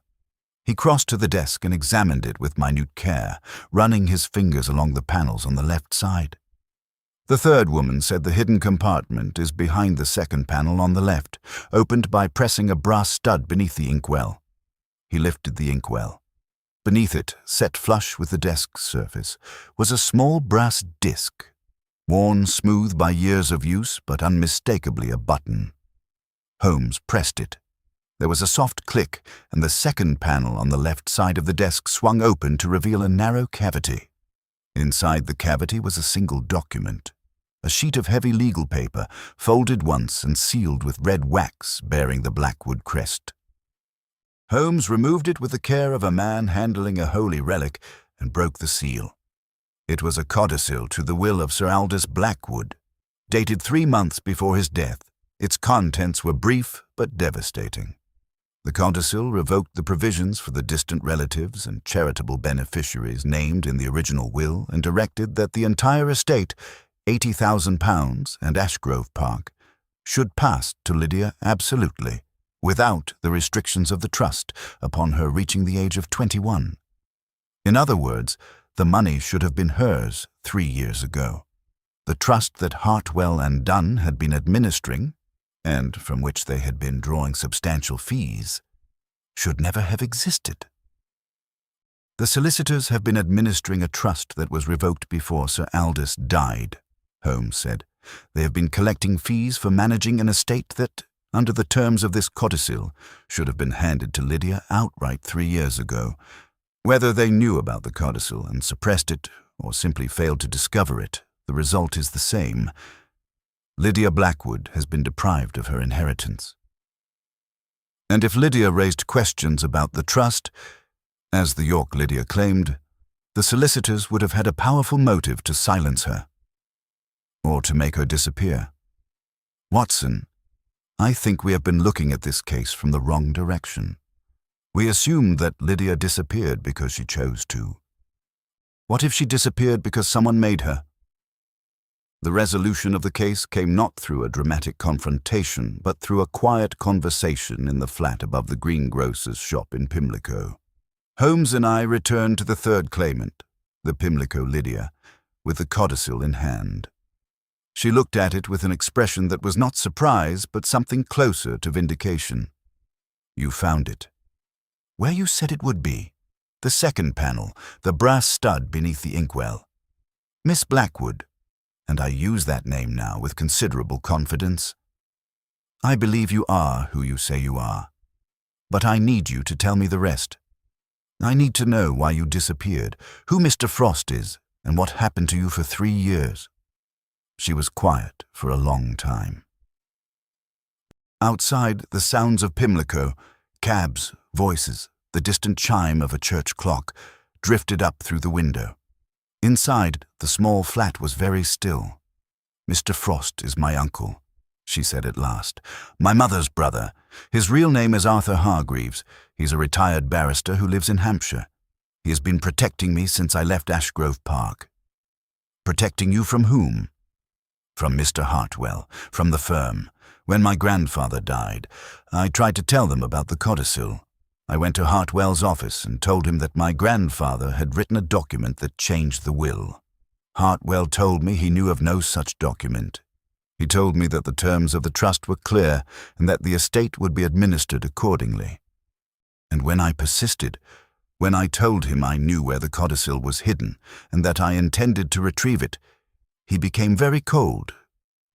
He crossed to the desk and examined it with minute care, running his fingers along the panels on the left side. The third woman said the hidden compartment is behind the second panel on the left, opened by pressing a brass stud beneath the inkwell. He lifted the inkwell. Beneath it, set flush with the desk's surface, was a small brass disc, worn smooth by years of use but unmistakably a button. Holmes pressed it. There was a soft click, and the second panel on the left side of the desk swung open to reveal a narrow cavity. Inside the cavity was a single document, a sheet of heavy legal paper, folded once and sealed with red wax bearing the Blackwood crest. Holmes removed it with the care of a man handling a holy relic and broke the seal. It was a codicil to the will of Sir Aldous Blackwood, dated 3 months before his death. Its contents were brief but devastating. The codicil revoked the provisions for the distant relatives and charitable beneficiaries named in the original will and directed that the entire estate, £80,000 and Ashgrove Park, should pass to Lydia absolutely, without the restrictions of the trust, upon her reaching the age of 21. In other words, the money should have been hers 3 years ago. The trust that Hartwell and Dunn had been administering, and from which they had been drawing substantial fees, should never have existed. The solicitors have been administering a trust that was revoked before Sir Aldous died, Holmes said. They have been collecting fees for managing an estate that, under the terms of this codicil, should have been handed to Lydia outright 3 years ago. Whether they knew about the codicil and suppressed it, or simply failed to discover it, the result is the same. Lydia Blackwood has been deprived of her inheritance. And if Lydia raised questions about the trust, as the York Lydia claimed, the solicitors would have had a powerful motive to silence her, or to make her disappear. Watson, I think we have been looking at this case from the wrong direction. We assumed that Lydia disappeared because she chose to. What if she disappeared because someone made her? The resolution of the case came not through a dramatic confrontation, but through a quiet conversation in the flat above the greengrocer's shop in Pimlico. Holmes and I returned to the third claimant, the Pimlico Lydia, with the codicil in hand. She looked at it with an expression that was not surprise, but something closer to vindication. You found it. Where you said it would be. The second panel, the brass stud beneath the inkwell. Miss Blackwood, and I use that name now with considerable confidence. I believe you are who you say you are, but I need you to tell me the rest. I need to know why you disappeared, who Mr. Frost is, and what happened to you for 3 years. She was quiet for a long time. Outside, the sounds of Pimlico, cabs, voices, the distant chime of a church clock, drifted up through the window. Inside, the small flat was very still. Mr. Frost is my uncle, she said at last. My mother's brother. His real name is Arthur Hargreaves. He's a retired barrister who lives in Hampshire. He has been protecting me since I left Ashgrove Park. Protecting you from whom? From Mr. Hartwell, from the firm. When my grandfather died, I tried to tell them about the codicil. I went to Hartwell's office and told him that my grandfather had written a document that changed the will. Hartwell told me he knew of no such document. He told me that the terms of the trust were clear and that the estate would be administered accordingly. And when I persisted, when I told him I knew where the codicil was hidden and that I intended to retrieve it, he became very cold,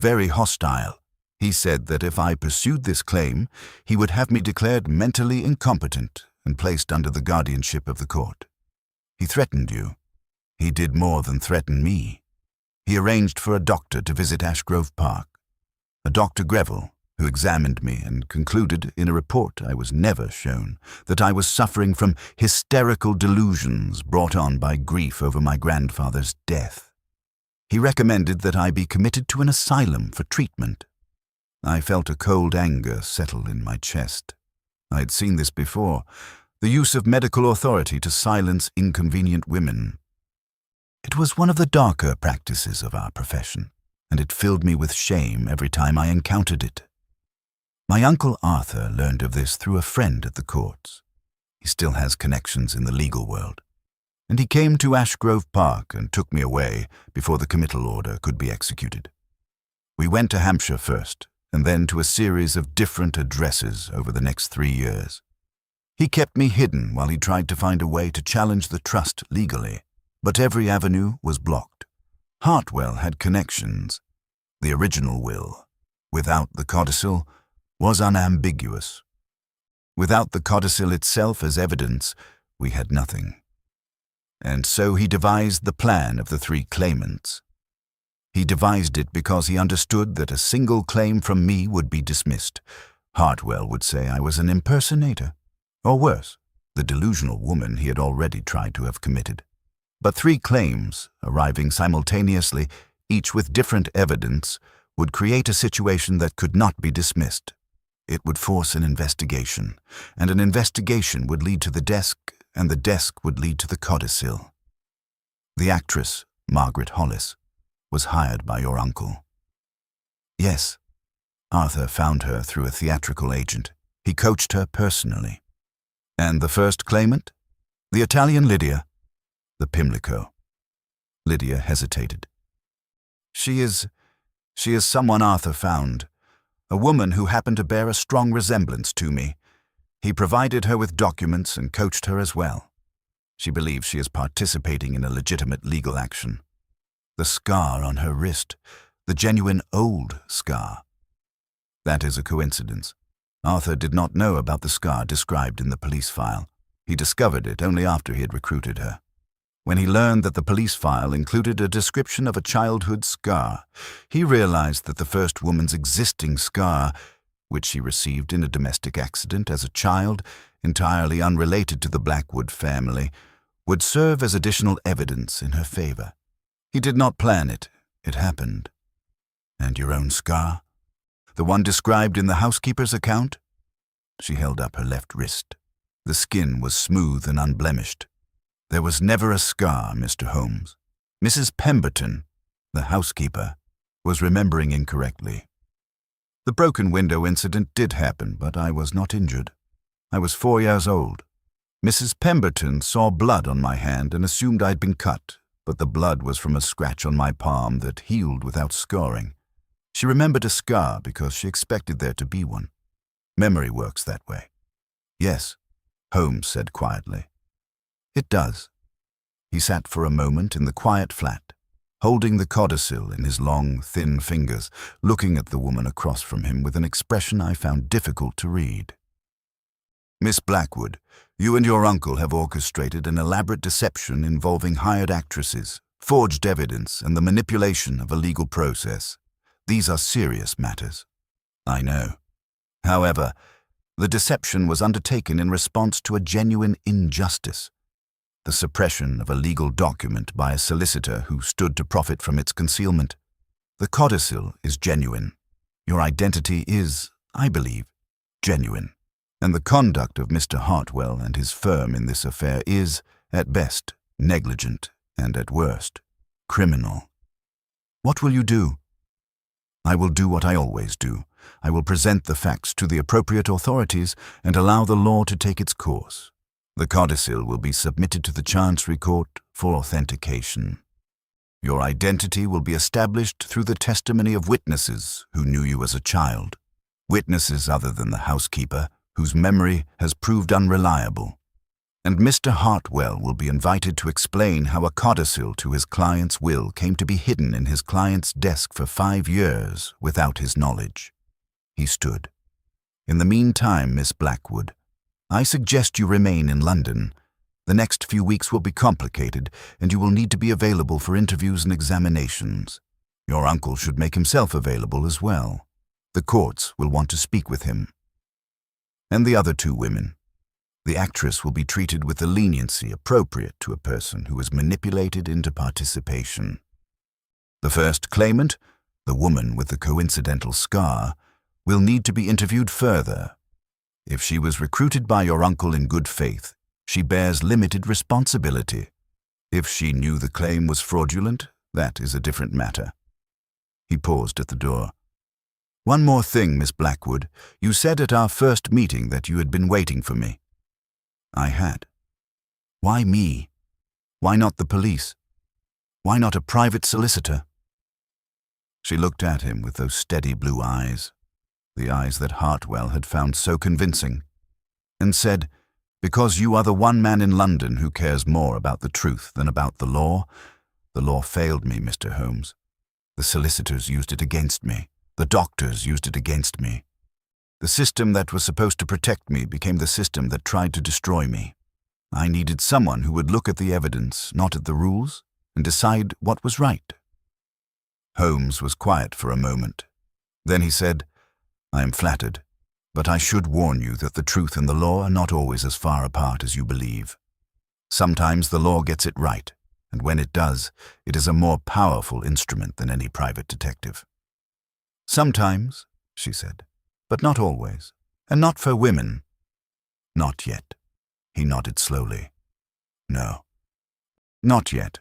very hostile. He said that if I pursued this claim, he would have me declared mentally incompetent and placed under the guardianship of the court. He threatened you. He did more than threaten me. He arranged for a doctor to visit Ashgrove Park, a Dr. Greville, who examined me and concluded in a report I was never shown that I was suffering from hysterical delusions brought on by grief over my grandfather's death. He recommended that I be committed to an asylum for treatment. I felt a cold anger settle in my chest. I had seen this before, the use of medical authority to silence inconvenient women. It was one of the darker practices of our profession, and it filled me with shame every time I encountered it. My uncle Arthur learned of this through a friend at the courts. He still has connections in the legal world, and he came to Ashgrove Park and took me away before the committal order could be executed. We went to Hampshire first, and then to a series of different addresses over the next 3 years. He kept me hidden while he tried to find a way to challenge the trust legally, but every avenue was blocked. Hartwell had connections. The original will, without the codicil, was unambiguous. Without the codicil itself as evidence, we had nothing. And so he devised the plan of the 3 claimants. He devised it because he understood that a single claim from me would be dismissed. Hartwell would say I was an impersonator, or worse, the delusional woman he had already tried to have committed. But 3 claims, arriving simultaneously, each with different evidence, would create a situation that could not be dismissed. It would force an investigation, and an investigation would lead to the desk, and the desk would lead to the codicil. The actress, Margaret Hollis, was hired by your uncle. Yes, Arthur found her through a theatrical agent. He coached her personally. And the first claimant? The Italian Lydia? The Pimlico. Lydia hesitated. She is someone Arthur found, a woman who happened to bear a strong resemblance to me. He provided her with documents and coached her as well. She believes she is participating in a legitimate legal action. The scar on her wrist, the genuine old scar. That is a coincidence. Arthur did not know about the scar described in the police file. He discovered it only after he had recruited her. When he learned that the police file included a description of a childhood scar, he realized that the first woman's existing scar, which she received in a domestic accident as a child, entirely unrelated to the Blackwood family, would serve as additional evidence in her favor. He did not plan it. It happened. And your own scar? The one described in the housekeeper's account? She held up her left wrist. The skin was smooth and unblemished. There was never a scar, Mr. Holmes. Mrs. Pemberton, the housekeeper, was remembering incorrectly. The broken window incident did happen, but I was not injured. I was 4 years old. Mrs. Pemberton saw blood on my hand and assumed I'd been cut, but the blood was from a scratch on my palm that healed without scarring. She remembered a scar because she expected there to be one. Memory works that way. Yes, Holmes said quietly. It does. He sat for a moment in the quiet flat, holding the codicil in his long, thin fingers, looking at the woman across from him with an expression I found difficult to read. Miss Blackwood, you and your uncle have orchestrated an elaborate deception involving hired actresses, forged evidence, and the manipulation of a legal process. These are serious matters. I know. However, the deception was undertaken in response to a genuine injustice. The suppression of a legal document by a solicitor who stood to profit from its concealment. The codicil is genuine. Your identity is, I believe, genuine. And the conduct of Mr. Hartwell and his firm in this affair is, at best, negligent and at worst, criminal. What will you do? I will do what I always do. I will present the facts to the appropriate authorities and allow the law to take its course. The codicil will be submitted to the Chancery Court for authentication. Your identity will be established through the testimony of witnesses who knew you as a child, witnesses other than the housekeeper, whose memory has proved unreliable. And Mr. Hartwell will be invited to explain how a codicil to his client's will came to be hidden in his client's desk for 5 years without his knowledge. He stood. In the meantime, Miss Blackwood, I suggest you remain in London. The next few weeks will be complicated, and you will need to be available for interviews and examinations. Your uncle should make himself available as well. The courts will want to speak with him. And the other 2 women. The actress will be treated with the leniency appropriate to a person who is manipulated into participation. The first claimant, the woman with the coincidental scar, will need to be interviewed further. If she was recruited by your uncle in good faith, she bears limited responsibility. If she knew the claim was fraudulent, that is a different matter. He paused at the door. One more thing, Miss Blackwood. You said at our first meeting that you had been waiting for me. I had. Why me? Why not the police? Why not a private solicitor? She looked at him with those steady blue eyes, the eyes that Hartwell had found so convincing, and said, because you are the one man in London who cares more about the truth than about the law. The law failed me, Mr. Holmes. The solicitors used it against me. The doctors used it against me. The system that was supposed to protect me became the system that tried to destroy me. I needed someone who would look at the evidence, not at the rules, and decide what was right. Holmes was quiet for a moment. Then he said, I am flattered, but I should warn you that the truth and the law are not always as far apart as you believe. Sometimes the law gets it right, and when it does, it is a more powerful instrument than any private detective. Sometimes, she said, but not always, and not for women. Not yet. He nodded slowly. No, not yet.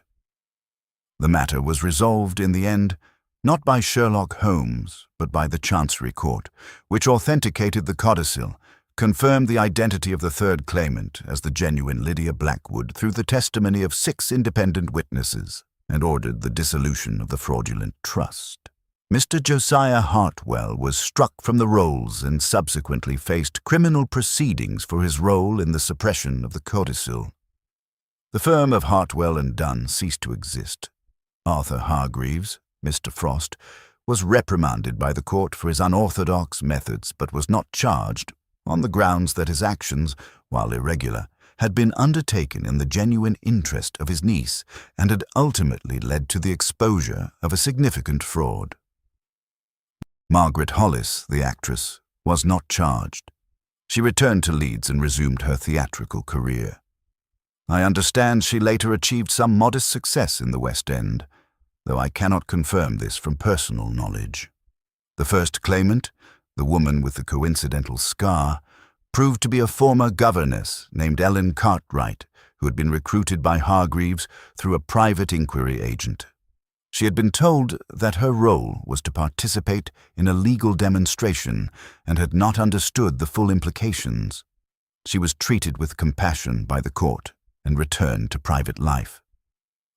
The matter was resolved in the end, not by Sherlock Holmes, but by the Chancery Court, which authenticated the codicil, confirmed the identity of the third claimant as the genuine Lydia Blackwood through the testimony of 6 independent witnesses, and ordered the dissolution of the fraudulent trust. Mr. Josiah Hartwell was struck from the rolls and subsequently faced criminal proceedings for his role in the suppression of the codicil. The firm of Hartwell and Dunn ceased to exist. Arthur Hargreaves, Mr. Frost, was reprimanded by the court for his unorthodox methods but was not charged, on the grounds that his actions, while irregular, had been undertaken in the genuine interest of his niece and had ultimately led to the exposure of a significant fraud. Margaret Hollis, the actress, was not charged. She returned to Leeds and resumed her theatrical career. I understand she later achieved some modest success in the West End, though I cannot confirm this from personal knowledge. The first claimant, the woman with the coincidental scar, proved to be a former governess named Ellen Cartwright, who had been recruited by Hargreaves through a private inquiry agent. She had been told that her role was to participate in a legal demonstration and had not understood the full implications. She was treated with compassion by the court and returned to private life.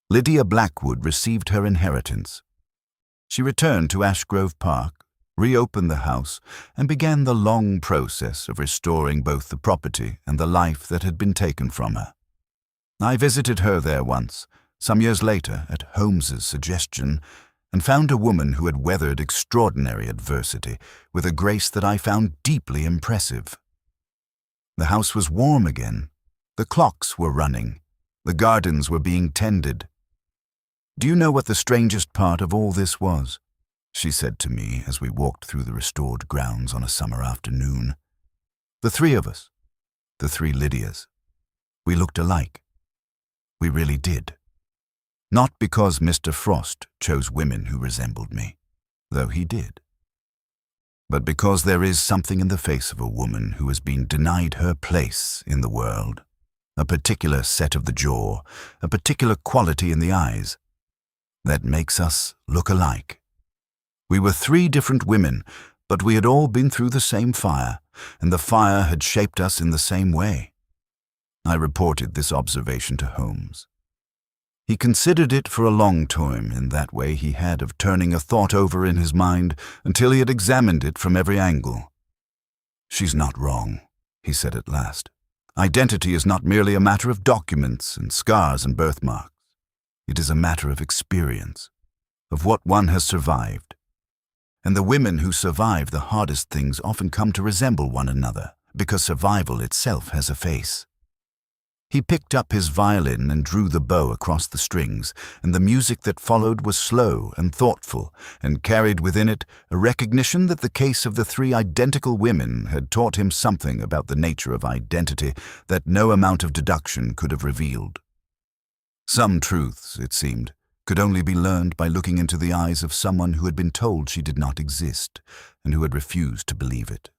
Lydia Blackwood received her inheritance. She returned to Ashgrove Park, reopened the house, and began the long process of restoring both the property and the life that had been taken from her. I visited her there once, some years later, at Holmes's suggestion, and found a woman who had weathered extraordinary adversity with a grace that I found deeply impressive. The house was warm again. The clocks were running. The gardens were being tended. "Do you know what the strangest part of all this was?" she said to me as we walked through the restored grounds on a summer afternoon. "The three of us, the three Lydias, we looked alike. We really did. Not because Mr. Frost chose women who resembled me, though he did, but because there is something in the face of a woman who has been denied her place in the world, a particular set of the jaw, a particular quality in the eyes, that makes us look alike. We were three different women, but we had all been through the same fire, and the fire had shaped us in the same way." I reported this observation to Holmes. He considered it for a long time in that way he had of turning a thought over in his mind until he had examined it from every angle. "She's not wrong," he said at last. "Identity is not merely a matter of documents and scars and birthmarks. It is a matter of experience, of what one has survived. And the women who survive the hardest things often come to resemble one another, because survival itself has a face." He picked up his violin and drew the bow across the strings, and the music that followed was slow and thoughtful, and carried within it a recognition that the case of the three identical women had taught him something about the nature of identity that no amount of deduction could have revealed. Some truths, it seemed, could only be learned by looking into the eyes of someone who had been told she did not exist, and who had refused to believe it.